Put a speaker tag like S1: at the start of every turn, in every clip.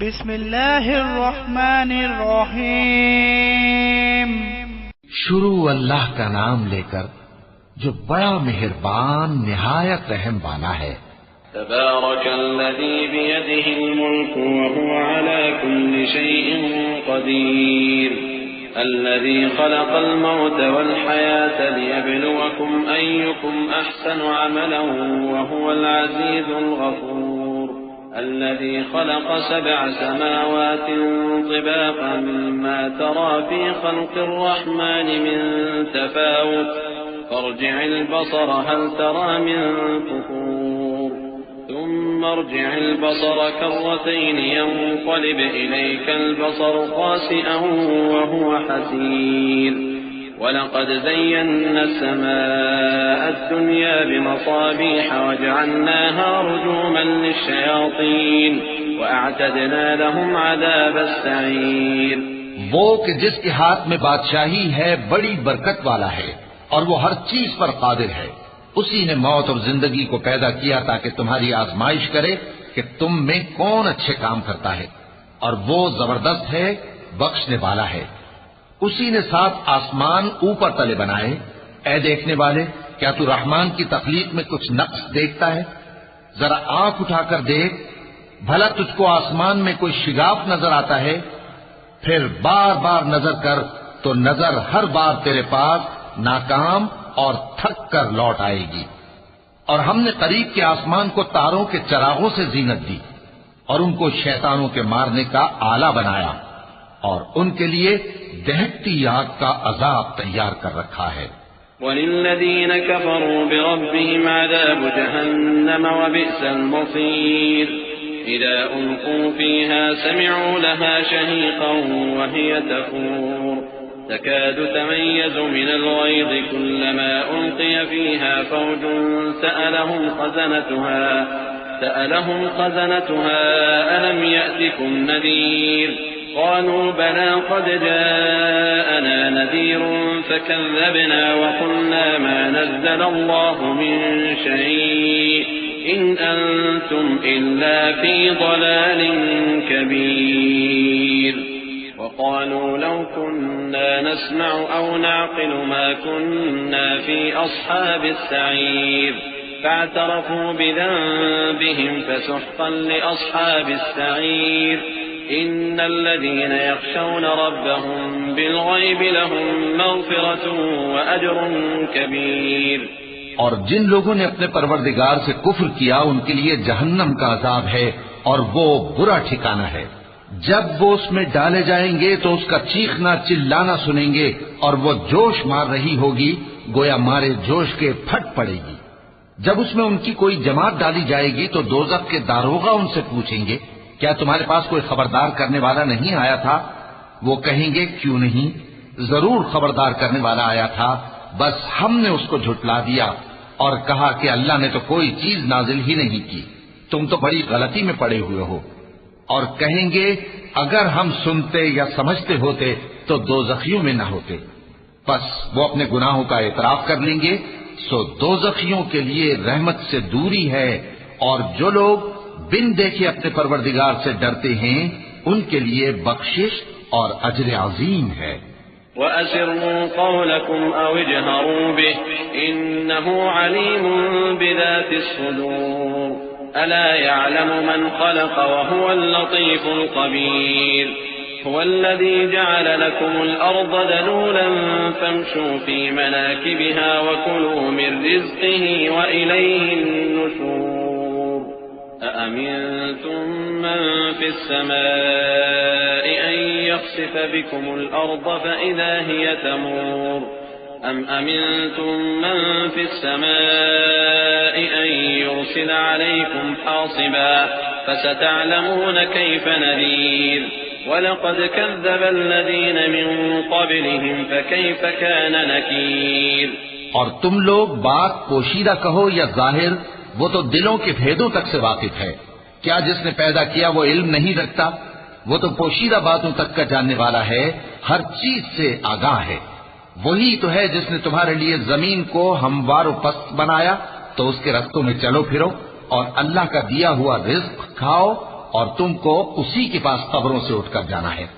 S1: बिस्मिल्लाहिर्रहमानिर्रहीम।
S2: शुरू अल्लाह का नाम लेकर जो बड़ा मेहरबान निहायत रहम वाला है।
S3: तबारकल्लज़ी बियदिहिल मुल्क व हुवा अला कुल्लि शैइन क़दीर अल्लज़ी ख़लक़ल मौत वल हयात लियब्लुवकुम अय्युकुम अहसनु अमलन व हुवल अज़ीज़ुल गफ़ूर अल्लज़ी ख़लक़ सबअ समावातिन तिबाक़न मा तरा फ़ी ख़ल्क़िर रहमानि मिन तफ़ावुत फर्जि'ल बसर हल तरा मिन फ़ुतूर ثم ارجع البصر كرتين ينقلب إليك البصر خاسئا وهو حسير ولقد زينا السماء الدنيا بمصابيح وجعلناها رجوما للشياطين وأعتدنا لهم عذاب السعير।
S2: वो कि जिसके हाथ में बादशाही है बड़ी बरकत वाला है और वो हर चीज पर कादिर है। उसी ने मौत और जिंदगी को पैदा किया ताकि तुम्हारी आजमाइश करे कि तुम में कौन अच्छे काम करता है, और वो जबरदस्त है, बख्शने वाला है। उसी ने 7 आसमान ऊपर तले बनाए। ऐ देखने वाले, क्या तू रहमान की तख्लीक में कुछ नक्स देखता है? जरा आंख उठाकर देख, भला तुझको आसमान में कोई शिगाफ नजर आता है? फिर बार बार नजर कर तो नजर हर बार तेरे पास नाकाम और थक कर लौट आएगी। और हमने करीब के आसमान को तारों के चरागों से जीनत दी और उनको शैतानों के मारने का आला बनाया और उनके लिए दहकती आग का अजाब तैयार कर रखा है।
S3: वलिल्लज़ीन कफ़रू बिरब्बिहिम अज़ाबु जहन्नम व बि'सल मसीर इज़ा उल्क़ू फ़ीहा समि'ू लहा शहीक़न व हिय तफूर تكاد تميز من الغيظ كلما ألقي فيها فوج سألهم خزنتها ألم يأتكم نذير قالوا بلى قد جاءنا نذير فكذبنا وقلنا ما نزل الله من شيء إن أنتم إلا في ضلال كبير وقالوا لو كنا نسمع أو نعقل ما كنا في أصحاب السعير فاعترفوا بذنبهم فسحقا لأصحاب السعير إن الذين يخشون ربهم بالغيب لهم مغفرة وأجر كبير।
S2: और जिन लोगों ने अपने परवरदिगार से कुफ्र किया उनके लिए जहन्नम का अजाब है और वो बुरा ठिकाना है। जब वो उसमें डाले जाएंगे तो उसका चीखना चिल्लाना सुनेंगे और वो जोश मार रही होगी, गोया मारे जोश के फट पड़ेगी। जब उसमें उनकी कोई जमात डाली जाएगी तो दोज़ख के दारोगा उनसे पूछेंगे, क्या तुम्हारे पास कोई खबरदार करने वाला नहीं आया था? वो कहेंगे, क्यों नहीं, जरूर खबरदार करने वाला आया था, बस हमने उसको झुटला दिया और कहा कि अल्लाह ने तो कोई चीज नाजिल ही नहीं की, तुम तो बड़ी गलती में पड़े हुए हो। और कहेंगे, अगर हम सुनते या समझते होते तो दोज़खियों में न होते। बस वो अपने गुनाहों का एतराफ कर लेंगे, सो दोज़खियों के लिए रहमत से दूरी है, और जो लोग बिन देखे अपने परवरदिगार से डरते हैं उनके लिए बख्शिश और अजर अजीम है।
S3: वअसिर्रू क़ौलकुम औ इजहरू बिहि इन्नहु अलीमुन बिज़ातिस सुदूर अला यअलमु मन ख़लक़ व हुवल लतीफ़ुल ख़बीर हुवल्लज़ी जअल लकुमुल अर्ज़ दलूलन फम्शू फ़ी मनाकिबिहा व कुलू मिन रिज़्क़िही व इलैहिन नुशूर अअमिनतुम मन फ़िस समाइ अन यख़सिफ़ बिकुमुल अर्ज़ फ़इज़ा हिय तमूर أم أمنتم من في السماء أن يرسل عليكم حاصبا فستعلمون كيف نذير ولقد كذب الذين من قبلهم فكيف كان نكير।
S2: और तुम लोग बात पोशीदा कहो या जाहिर, वो तो दिलों के भेदों तक से वाकिफ है। क्या जिसने पैदा किया वो इल्म नहीं रखता? वो तो पोशीदा बातों तक का जानने वाला है, हर चीज से आगाह है। वही तो है जिसने तुम्हारे लिए जमीन को हमवार पस्त बनाया, तो उसके रस्तों में चलो फिरो और अल्लाह का दिया हुआ रिज्क खाओ और तुमको उसी के पास कब्रों से उठकर जाना है।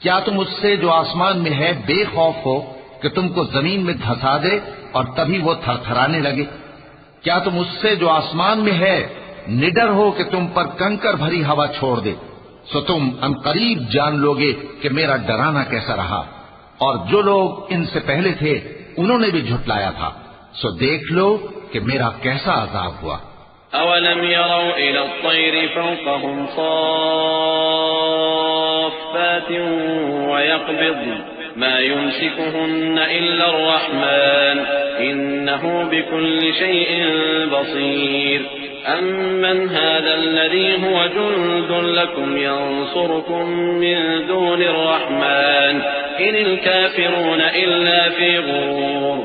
S2: क्या तुम उससे जो आसमान में है बेखौफ हो कि तुमको जमीन में धंसा दे और तभी वो थरथराने लगे? क्या तुम उससे जो आसमान में है निडर हो कि तुम पर कंकर भरी हवा छोड़ दे? सो तुम अनकरीब जान लोगे कि मेरा डराना कैसा रहा। और जो लोग इनसे पहले थे उन्होंने भी झुटलाया था, सो देख लो कि मेरा कैसा अजाब हुआ।
S3: अवलम यरौ इला तैरि फौक़हुम साफ़्फ़ातिन व यक़बिज़्न मा युमसिकुहुन्न इल्ला अर्रहमान इन्नहु बिकुल्लि शैइन बसीर अम्मन हाज़ल्लज़ी हुव जुन्दुन लकुम यंसुरुकुम मिन दूनिर रहमान इनिल काफ़िरून इल्ला फ़ी गुरूर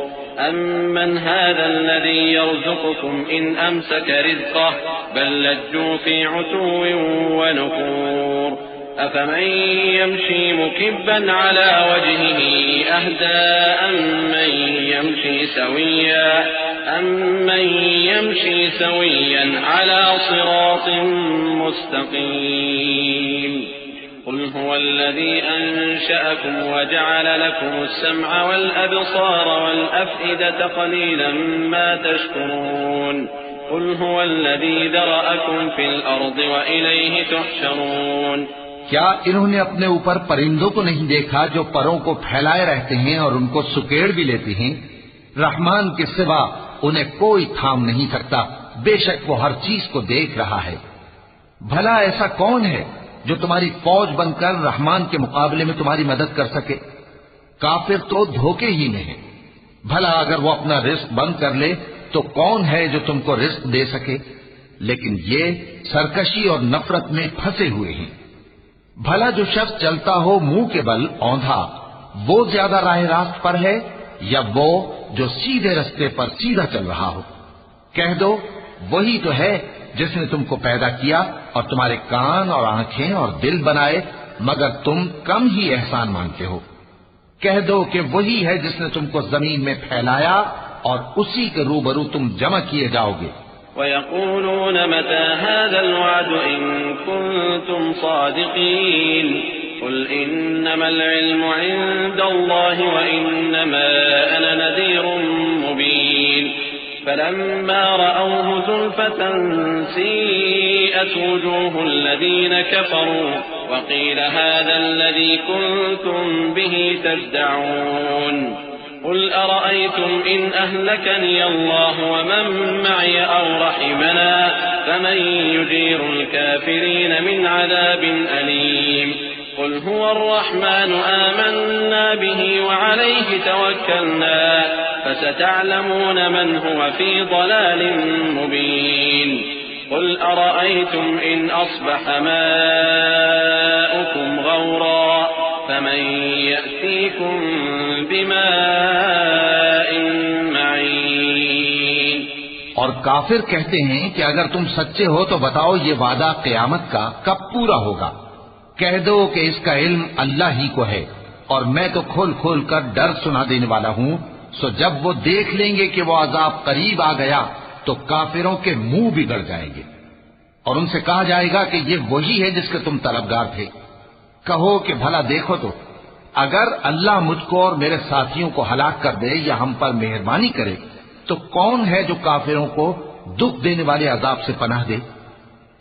S3: अम्मन हाज़ल्लज़ी यर्ज़ुक़ुकुम इन अमसक रिज़्क़हु बल लज्जू फ़ी उतुव्विन व नुफ़ूर अफ़मन यमशी मुकिब्बन अला वजहिही अहदा अम्मन यमशी सविय्यन अला सिरातिन मुस्तक़ीम क़ुल हुवल्लज़ी अंशअकुम व जअल लकुमुस समअ वल अबसार वल अफ़इदत क़लीलन मा तशकुरून क़ुल हुवल्लज़ी ज़रअकुम फ़िल अर्ज़ि व इलैहि तुहशरून।
S2: क्या इन्होंने अपने ऊपर परिंदों को नहीं देखा जो परों को फैलाए रहते हैं और उनको सुकेड़ भी लेते हैं? रहमान के सिवा उन्हें कोई थाम नहीं सकता, बेशक वो हर चीज को देख रहा है। भला ऐसा कौन है जो तुम्हारी फौज बनकर रहमान के मुकाबले में तुम्हारी मदद कर सके? काफिर तो धोखे ही में है। भला अगर वो अपना रिस्क बंद कर ले तो कौन है जो तुमको रिस्क दे सके? लेकिन ये सरकशी और नफरत में फंसे हुए हैं। भला जो शख्स चलता हो मुंह के बल औंधा, वो ज्यादा राह रास्त पर है या वो जो सीधे रास्ते पर सीधा चल रहा हो? कह दो, वही तो है जिसने तुमको पैदा किया और तुम्हारे कान और आंखें और दिल बनाए, मगर तुम कम ही एहसान मानते हो। कह दो कि वही है जिसने तुमको जमीन में फैलाया और उसी के रूबरू तुम जमा किए जाओगे।
S3: वयक़ूलून मता हाज़ल वअद इन कुन्तुम सादिक़ीन क़ुल इन्नमल इल्मु इंदल्लाहि व इन्नमा अना नज़ीरुम मुबीन फलम्मा रअवहु ज़ुल्फ़तन सीअत वुजूहुल लज़ीन कफ़रू व क़ील हाज़ल लज़ी कुन्तुम बिही तदअून قل أرأيتم إن أهلكني الله ومن معي أو رحمنا فمن يجير الكافرين من عذاب أليم قل هو الرحمن آمنا به وعليه توكلنا فستعلمون من هو في ضلال مبين قل أرأيتم إن أصبح ماؤكم غورا فمن يأتيكم بماء معين।
S2: और काफिर कहते हैं कि अगर तुम सच्चे हो तो बताओ ये वादा क़यामत का कब पूरा होगा? कह दो कि इसका इल्म अल्लाह ही को है और मैं तो खोल खोल कर डर सुना देने वाला हूँ। सो जब वो देख लेंगे कि वो अजाब करीब आ गया तो काफिरों के मुंह बिगड़ जाएंगे और उनसे कहा जाएगा कि ये वही है जिसके तुम तलबगार थे। कहो कि भला देखो तो, अगर अल्लाह मुझको और मेरे साथियों को हलाक कर दे या हम पर मेहरबानी करे तो कौन है जो काफिरों को दुख देने वाले अजाब से पनाह दे?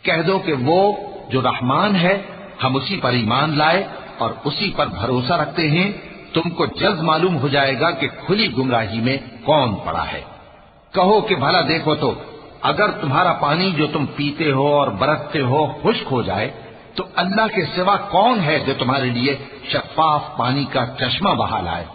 S2: कह दो कि वो जो रहमान है, हम उसी पर ईमान लाए और उसी पर भरोसा रखते हैं। तुमको जल्द मालूम हो जाएगा कि खुली गुमराही में कौन पड़ा है। कहो कि भला देखो तो, अगर तुम्हारा पानी जो तुम पीते हो और बरतते हो खुश्क हो जाए तो अल्लाह के सिवा कौन है जो तुम्हारे लिए शफाफ पानी का चश्मा बहा लाए।